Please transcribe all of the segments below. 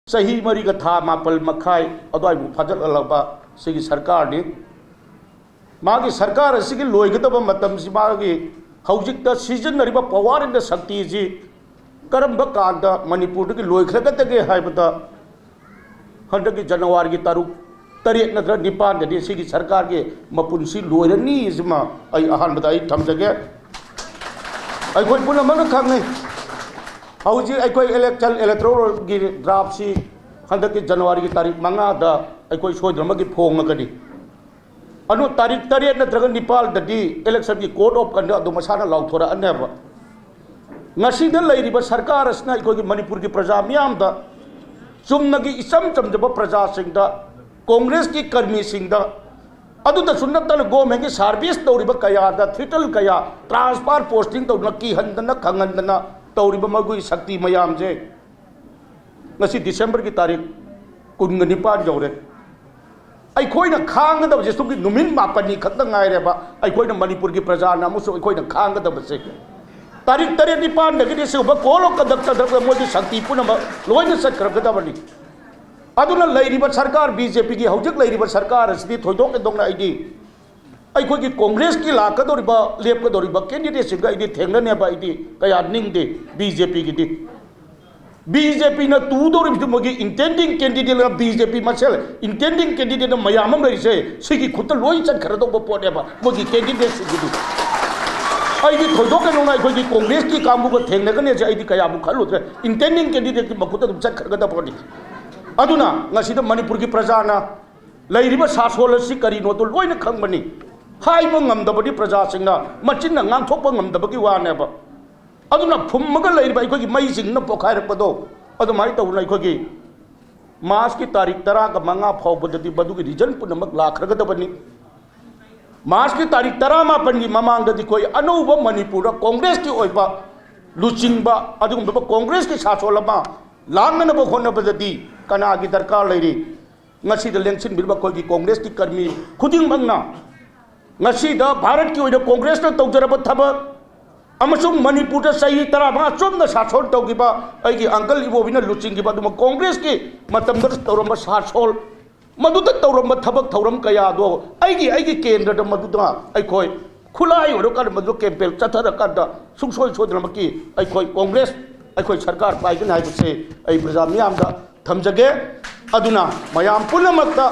सही मरी का था मापल मखाई अदवाई फजल अलबा सिगी सरकार ने मागी सरकार सिगी लोइगदब मतम सि मागी हौजिक सीजन नरिबा पवार इन शक्ति जी करम कांदा मणिपुर की लोइखलगदगे हाइबदा हंडकी जनवरी की तरेट नत्र निपान दे सिगी सरकार के मपुनसी लोइरनी इजमा आई अहानबदा आई थमजगे आई कोई पुनः मन खांगे हौजिक अखोई इलेक्शन इलेक्ट्रोल की ड्राफ्ट सी हंडकी जनवरी की तारीख मंगा अखोई सोद्रमगी फोंगनी अनु तारीख तरेट नत्रग निपाल ददी इलेक्शन की कोड ऑफ कंडक्ट मसाना लाउथोरअनेब ngasida leiriba sarkar asna ikoi manipur ki praja miyam da chumnagi isam chamjaba praja singda congress ki karmi singda adu da sunnatal government ki service tawriba kaya da thital kaya transfer posting to nakki handana khangandana tawriba magui shakti mayam je ngasi december ki tarikh 19 jawre ai khoi na khang da je sum ki numin mapani khakta ngai re ba ai khoi na manipur ki praja na musu ai khoi na khang da ba se तारीख तरेट निपान दगी से कोलो कदक मोदी शक्ति Poonam lion सत्खरगदबनी अदुना लैरिबा सरकार BJP की हौजिक लैरिबा सरकार असदी थोइदोक दोंगना आइदी अखोगी कांग्रेस की लाकदोरिबा लेपकदोरिबा candidate सिंगा आइदी थेंगननेबा आइदी कया निंगदे बीजेपी की दी बीजेपी ना तूदोरिबि मोगी इंटेंडिंग कैंडिडेट ना बीजेपी मसेल इंटेंडिंग कैंडिडेट ना मयामम लैरिसे सिगी खुत लोइन सत्खरदोब पोनेबा मोगी कैंडिडेट सिगी आई थोड़ोना अखोई कांग्रेस की कामू को थेंगने क्या खलुद्रे इंटेंडिंग कैंडिडेट की मखुद चखरगदबनी मनपुर की प्रजाना सासोल से करीनो तो लोन खबनी हाइबी प्रजा मचिन गांथोप की वानेब फुमग अखोई मई पोखारपदो तौना अखोई मार्च की तारीख 10 फाउबदी रीजन पुनमक लाखरगदबनी मार्च की तारीख 10 की ममांगदी कोई अनौब मणिपुर कांग्रेस की लुचिंब कांग्रेस की सासोल लांगनब होनबदी कना की दरकार लेरी लेंसिनबिब कोई कांग्रेस की कर्मी खुदिंगमंगना भारत की कांग्रेस तौजरब थबक मणिपुर सही 10 चुम्न सासोल तौगिब अंकल इबोबिना लुचिंगिब कांग्रेस की तौरब सासोल मधुद तौरम थबक थौरम कया दो केंद्र मधुदा अखोई खुलाई मधु कैंपेन चथरकान सुसोई सोदनमकी अखोई कांग्रेस अखोई सरकार पाइगन है प्रजा मियाम थमजगे अदुना मयाम पुनमक्ता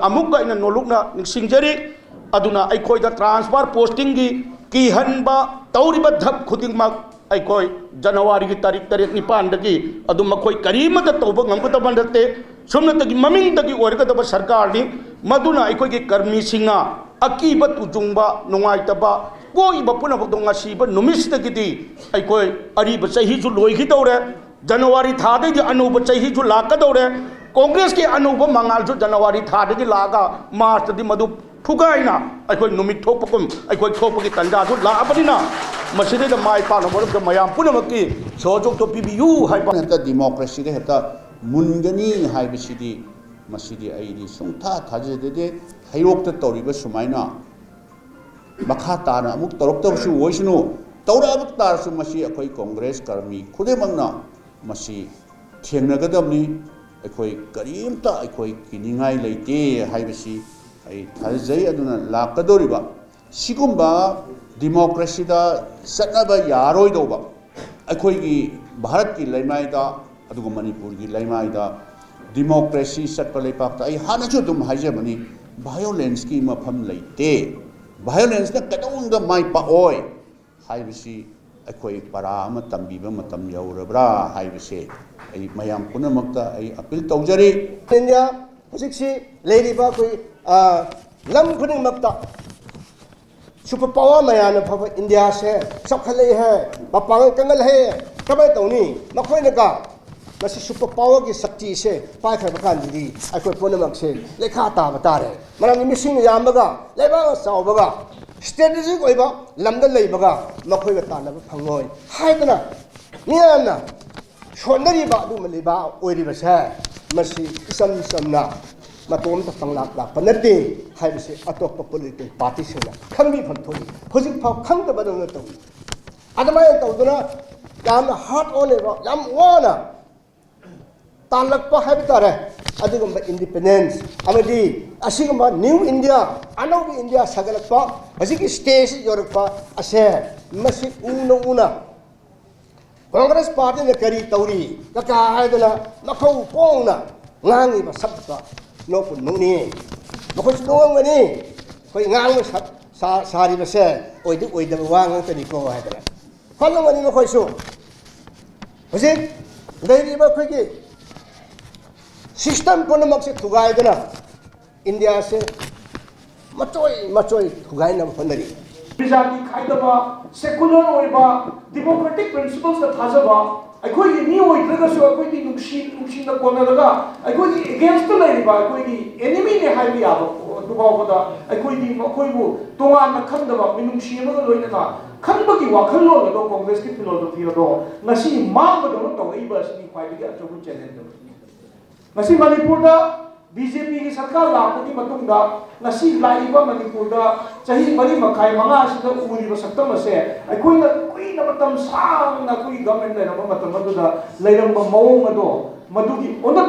अमुक नोलुकना निंसिंजरी अदुना अखोई ट्रांसफर पोस्टिंग की हनब तौरिब धब खुदिंगमक अखोई जनवरी की तारीख 9 मखोई करीमत तौब ngमगदब नते सुमनतगी ममिंगदगी ओरगदब सरकार नि मदुना अखोई कर्मी सिंगा अकीब तुजुंग नुंगाइतब कोइब पुनबदो ngasiब नुमिसदगी अखोई अरीब चही जु लोइगिदौरे जनवरी थादगी अनौब चही जु लाकदौरे कांग्रेस के अनौब मंगाल जु जनवरी थादगी लागा मार्च दि मदु फुगाइना अखोई नुमित थोपकुम अखोई थोपगी तंजा जु लाबनिना मसिदे द माय पानो मरब मयाम पुनमकी सोजोक तो पीबीयू हाइबा हेता डेमोक्रेसी दे हेता मुनगनी हाइबसिदी मसिदी आइदी सुंथा थाजेदे हैरोक तौरीब सुमाइना मखा ताना अमुक तौरक्तबसु ओइसनु तौराब तारसु मसि अखोई कांग्रेस कर्मी खुदेमंगना मसि थेंगनगदबनी अखोई करीमता अखोई किनिंगाई लेते हाइबसि आई थाजै अदुना लाकदोरिबा सिगुम्बा डेमोक्रेसी दा सत्नबा यारोइदोबा अखोई भारत की लैमाइदा अदुग मणिपुर की लैमाइदा डेमोक्रेसी सत्प लेपाक्ता आई हानसु दुम हाइजबनी वायोलेंस की मफम लेते वायोलेंस ना कदोंग माइ पाओय हाइबसी अखोई परा अम तंबीबा मतम यौरब्रा हाइबसे आई मयाम पुनमक्ता आई अपील तौजरी इंडिया हुजिक्सी लेरिबा कोई लम खुदिंगमक्ता सुपर पावर मयान फब इंडिया से सखले है मपांग कंगल है कबे तौनी मखोइनका मसी सुपर पावर की शक्ति से पाइखब कानदी अखोई पुनमक से लेखा ताब तारे मरम मिसिंग यामबगा लेबा सावबगा स्ट्रेटेजिक ओइबा लमदा लेबगा मखोइगा तानब फंगोय हाइदना मियाना सोनदरिबा दुमलिबा ओइरिबसे मसी इसम समना मतोम पंगलाक लाप नते हाइबसे अतोप पोलिटिकल पार्टी से खंगी फंथोई हुजिक फाव खंगदबदन तौ अदमाय तौदना याम हार्ट ऑन एबा याम वाना तालक्पा है तारे अदुगुम्बा इंडिपेंडेंस अमदी असिगुम्बा न्यू इंडिया अनौबी इंडिया सगलक्पा हजिकी स्टेज योरक्पा असे मसी उना कांग्रेस पार्टी ने करी तौरी कका हायदना मखौ पोंगना ngangi ba sabta no pun nungni mako sunong ngani koi ngang sa sari ba se oi da wang ta ni ko ha da fallo ngani no koi su hojik dei ba koi ki system pun mak se thugai da na india se machoi thugai na phonari बिजाती खाइदबा secular ओइबा democratic principles दा थाजबा अखोई नि ओइद्रगसो अखोई दि नुक्सी दा कोनरगा अखोई दि अगेंस्ट द लेरिबा अखोई दि एनिमी ने हाइबि आबो दुबावदा अखोई दि मखोइबु तोंगान न खंदबा मिनुंसी अमगा लोइनगा खंबगी वाखलो लो कांग्रेस की फिलोसफी दो नसी मांगबदो तो इबा सिनी ख्वाइदि अचोबु चैलेंज दो नसी मणिपुर दा बीजेपी की सरकार लापकी मतुंगा नसी लाइबा मणिपुर दा चाही मरी मखाई मंगा सिदा उरिबा सक्तम असे अखोइना कुइना मतम सांगना कुइ गवर्नमेंट लेरम मतम मदुदा लेरम मौंग अदो मदुगी